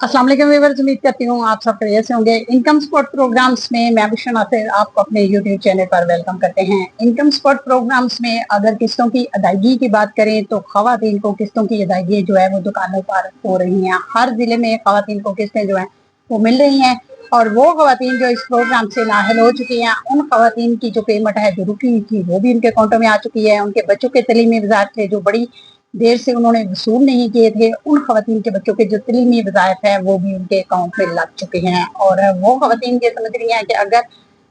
अस्सलाम वालेकुम व्यूअर्स, उम्मीद करती हूँ आप सब खैरियत से होंगे। इनकम सपोर्ट प्रोग्राम्स में मैं बुशरा नासिर आपको अपने यूट्यूब चैनल पर वेलकम करते हैं। इनकम सपोर्ट प्रोग्राम्स में अगर किस्तों की अदायगी की बात करें तो खवातीन को किस्तों की अदायगी जो है वो दुकानों पर हो रही हैं। हर जिले में खवातीन को किस्तें जो है वो मिल रही हैं और वो खवातीन जो इस प्रोग्राम से नाअहल हो चुकी हैं, उन खवातीन की जो पेमेंट है जो रुकी हुई थी वो भी उनके अकाउंटों में आ चुकी है। उनके बच्चों के तलीमी वज़ायफ थे जो बड़ी देर से उन्होंने वसूल नहीं किए थे, उन खवातीन के बच्चों के जो तलीमी वज़ायफ है वो भी उनके अकाउंट में लग चुके हैं। और वो खवातीन ये समझ रही हैं कि अगर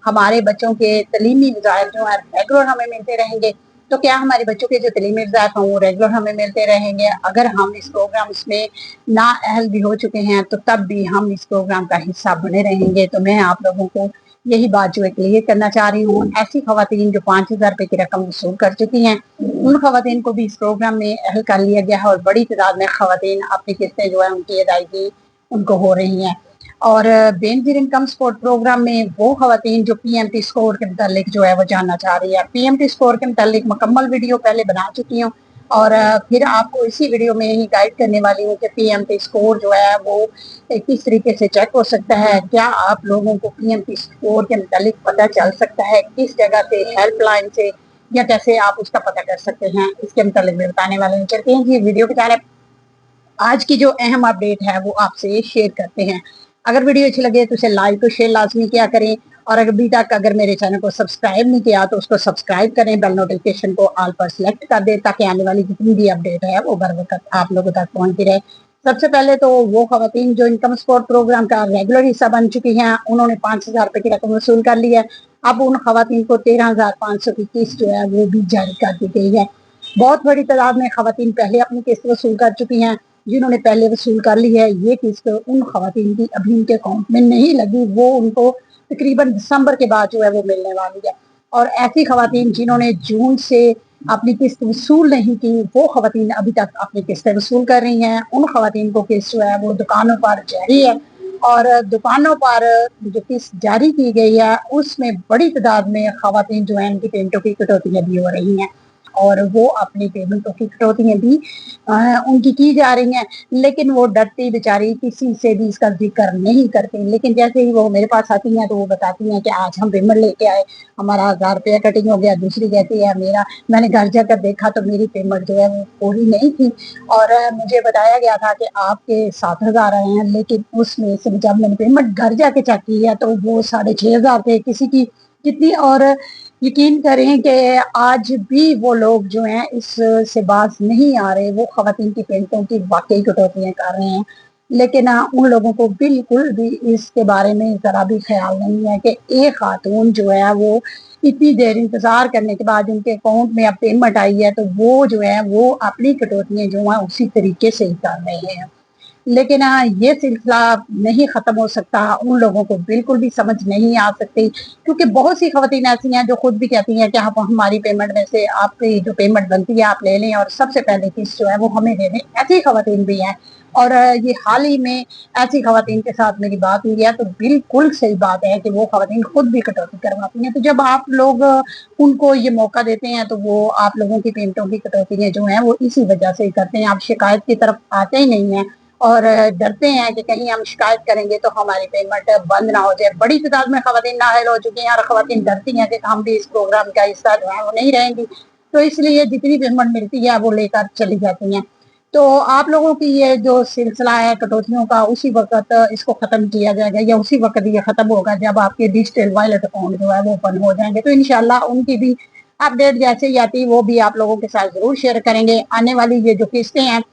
हमारे बच्चों के तलीमी वज़ायफ जो है रेगुलर हमें मिलते रहेंगे तो क्या हमारे बच्चों के जो तलीमी वज़ायफ हैं वो रेगुलर हमें मिलते रहेंगे। अगर हम इस प्रोग्राम में नाअहल भी हो चुके हैं तो तब भी हम इस प्रोग्राम का हिस्सा बने रहेंगे। तो मैं आप लोगों को यही बात जो है क्लियर करना चाह रही हूँ। ऐसी खवातीन जो 5,000 रुपए की रकम वसूल कर चुकी हैं, उन खवातीन को भी इस प्रोग्राम में अहल कर लिया गया है और बड़ी तादाद में खवातीन अपनी किस्तें जो है उनकी अदायगी उनको हो रही हैं। और बेनजीर इनकम सपोर्ट प्रोग्राम में वो खवातीन जो पीएमटी स्कोर के मुतालिक जो है वो जानना चाह रही है, पीएमटी स्कोर के मुतालिक मुकम्मल वीडियो पहले बना चुकी हूँ और फिर आपको इसी वीडियो में ही गाइड करने वाली हूँ कि पीएमटी स्कोर जो है वो किस तरीके से चेक हो सकता है। क्या आप लोगों को पीएमटी स्कोर के मुतालिक पता चल सकता है, किस जगह से, हेल्पलाइन से, या कैसे आप उसका पता कर सकते हैं, इसके मुतालिक मैं बताने वाले हैं। चलते हैं जी वीडियो की तरफ। आज की जो अहम अपडेट है वो आपसे शेयर करते हैं। अगर वीडियो अच्छी लगे तो इसे लाइक और शेयर लाजमी किया करें और अभी तक अगर मेरे चैनल को सब्सक्राइब नहीं किया तो उसको सब्सक्राइब करें, बेल नोटिफिकेशन को ऑल पर सिलेक्ट कर दें ताकि आने वाली जितनी भी अपडेट है वो बर वक्त आप लोगों तक पहुंचती रहे। सबसे पहले तो वो खवातीन जो इनकम सपोर्ट प्रोग्राम का रेगुलर हिस्सा बन चुकी हैं, उन्होंने 5,000 रुपए की रकम वसूल कर ली है। अब उन खवातीन को 13,500 की किस्त जो है वो भी जारी कर दी गई है। बहुत बड़ी तादाद में खवातीन पहले अपनी किस्त वसूल कर चुकी हैं। जिन्होंने पहले वसूल कर ली है ये किस्त उन खवातीन की अभी उनके अकाउंट में नहीं लगी, वो उनको तकरीबन दिसंबर के बाद जो है वो मिलने वाली है। और ऐसी खवातीन जिन्होंने जून से अपनी किस्त वसूल नहीं की वो खवातीन अभी तक अपनी किस्तें वसूल कर रही हैं। उन खवातीन को किस्त जो है वो दुकानों पर जारी है और दुकानों पर जो किस्त जारी की गई है उसमें बड़ी तादाद में खवातीन जो है उनकी पेमेंटों की कटौतियां भी हो रही हैं और वो अपनी पेमेंटों की कटौतियां भी उनकी की जा रही हैं। लेकिन वो डरती बेचारी किसी से भी इसका जिक्र नहीं करती, लेकिन जैसे ही वो मेरे पास आती हैं तो वो बताती हैं कि आज हम पेमेंट लेके आए, हमारा 1,000 रुपया कटिंग हो गया। दूसरी कहती है मैंने घर जाकर देखा तो मेरी पेमेंट जो है वो पूरी नहीं थी और मुझे बताया गया था कि आपके 7,000 आए हैं, लेकिन उसमें से जब मैंने पेमेंट घर जाके चेक की है तो वो 6,500 थे किसी की कितनी। और यकीन करें कि आज भी वो लोग जो हैं इस से बाज नहीं आ रहे, वो खवातीन की पेमेंटों की वाकई कटौतियां कर रहे हैं। लेकिन उन लोगों को बिल्कुल भी इसके बारे में जरा भी ख्याल नहीं है कि एक खातून जो है वो इतनी देर इंतजार करने के बाद उनके अकाउंट में अब पेमेंट आई है तो वो जो है वो अपनी कटौतियां जो है उसी तरीके से ही कर रहे हैं। लेकिन ये सिलसिला नहीं ख़त्म हो सकता, उन लोगों को बिल्कुल भी समझ नहीं आ सकती क्योंकि बहुत सी खवातीन ऐसी हैं जो खुद भी कहती हैं कि आप हमारी पेमेंट में से आपकी जो पेमेंट बनती है आप ले लें और सबसे पहले किस्त जो है वो हमें दे दें। ऐसी खवातीन भी हैं और ये हाल ही में ऐसी खवातीन के साथ मेरी बात हुई है तो बिल्कुल सही बात है कि वो खवातीन खुद भी कटौती करवाती हैं। तो जब आप लोग उनको ये मौका देते हैं तो वो आप लोगों की पेमेंटों की कटौतियाँ जो हैं वो इसी वजह से ही करते हैं। आप शिकायत की तरफ आते ही नहीं हैं और डरते हैं कि कहीं हम शिकायत करेंगे तो हमारी पेमेंट बंद ना हो जाए। बड़ी तादाद में खवातीन नाअहल हो चुकी हैं और खवातीन डरती हैं कि हम भी इस प्रोग्राम का हिस्सा जो है वो नहीं रहेंगी, तो इसलिए जितनी पेमेंट मिलती है वो लेकर चली जाती हैं। तो आप लोगों की ये जो सिलसिला है कटौतियों का उसी वक्त इसको खत्म किया जाएगा या उसी वक्त ये खत्म होगा जब आपके डिजिटल वॉलेट अकाउंट जो है वो ओपन हो जाएंगे। तो इंशाल्लाह उनकी भी अपडेट जैसे ही आती वो भी आप लोगों के साथ जरूर शेयर करेंगे। आने वाली ये जो किस्तें हैं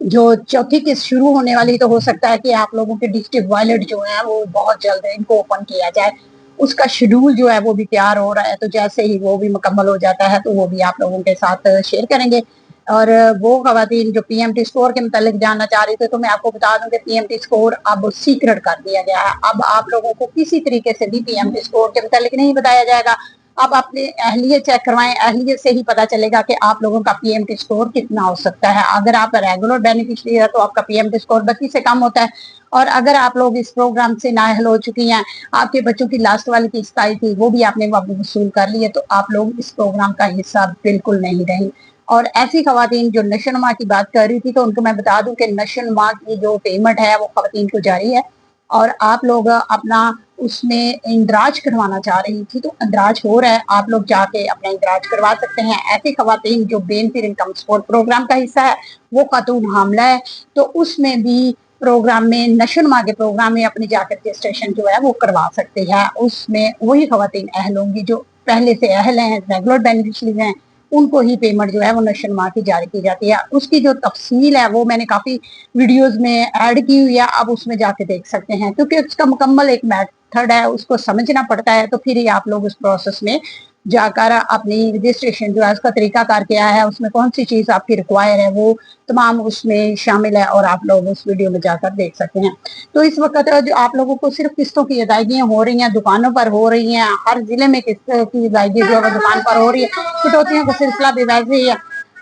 जो चौथी किस्त शुरू होने वाली, तो हो सकता है कि आप लोगों के डिजिटल वॉलेट जो है वो बहुत जल्द इनको ओपन किया जाए। उसका शेड्यूल जो है वो भी तैयार हो रहा है, तो जैसे ही वो भी मुकम्मल हो जाता है तो वो भी आप लोगों के साथ शेयर करेंगे। और वो खवातीन जो पीएमटी स्कोर के मुतालिक जानना चाह रही थी तो मैं आपको बता दूं कि पीएमटी स्कोर अब सीक्रेट कर दिया गया है। अब आप लोगों को किसी तरीके से भी पीएमटी स्कोर के मुतालिक नहीं बताया जाएगा। आप अपनी अहलियत चेक करवाएं, अहलियत से ही पता चलेगा कि आप लोगों का पीएमटी स्कोर कितना हो सकता है। अगर आप रेगुलर बेनिफिशियरी है तो आपका पीएमटी स्कोर 32 से कम होता है और अगर आप लोग इस प्रोग्राम से नाअहल हो चुकी हैं, आपके बच्चों की लास्ट वाली किस्त आई थी वो भी आपने वसूल कर ली है, तो आप लोग इस प्रोग्राम का हिस्सा बिल्कुल नहीं रहे। और ऐसी खवातीन जो नशोनुमा की बात कर रही थी, तो उनको मैं बता दूं कि नशोनुमा की जो पेमेंट है वो खवातीन को जारी है, और आप लोग अपना उसमें इंदराज करवाना चाह रही थी तो इंदराज हो रहा है, आप लोग जाके अपना इंदराज करवा सकते हैं। ऐसी खवातीन जो बेनजीर इनकम सपोर्ट प्रोग्राम का हिस्सा है, वो खातून हामला है, तो उसमें भी प्रोग्राम में नशोनुमा के प्रोग्राम में अपनी जाकर रजिस्ट्रेशन जो है वो करवा सकते हैं। उसमें वही खवातीन अहल होंगी जो पहले से अहल हैं, रेगुलर बेनिफिशरीज हैं, उनको ही पेमेंट जो है वो नशोनुमा की जारी की जाती है। उसकी जो तफसील है वो मैंने काफी वीडियोस में ऐड की हुई है, आप उसमें जाके देख सकते हैं, क्योंकि उसका मुकम्मल एक मेथड है, उसको समझना पड़ता है, तो फिर ही आप लोग उस प्रोसेस में जाकर अपनी रजिस्ट्रेशन जो है उसका तरीका कार क्या है, उसमें कौन सी चीज आपकी रिक्वायर है, वो तमाम उसमें शामिल है, और आप लोग उस वीडियो में जाकर देख सकते हैं। तो इस वक्त जो आप लोगों को सिर्फ किस्तों की अदायगियां हो रही हैं, दुकानों पर हो रही हैं, हर जिले में किस्त की अदायगी जो है दुकान पर हो रही है, कटौतियों का सिलसिला भी वैसे ही है।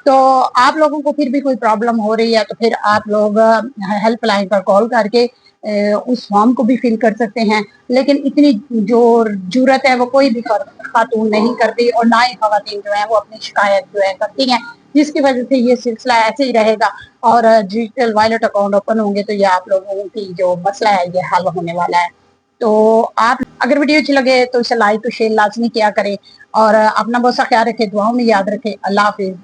तो आप लोगों को फिर भी कोई प्रॉब्लम हो रही है तो फिर आप लोग हेल्पलाइन पर कॉल करके उस फॉर्म को भी फिल कर सकते हैं, लेकिन इतनी जो जरूरत है वो कोई भी खातून नहीं करती, और ना ही खवातीन जो है वो अपनी शिकायत जो है करती हैं, जिसकी वजह से ये सिलसिला ऐसे ही रहेगा, और डिजिटल वॉलेट अकाउंट ओपन होंगे तो ये आप लोगों की जो मसला है ये हल होने वाला है। तो आप अगर वीडियो अच्छी लगे तो इसे लाइक तो शेयर लाजमी किया करें, और अपना बहुत सा ख्याल रखें, दुआओं में याद रखें। अल्लाह हाफिज।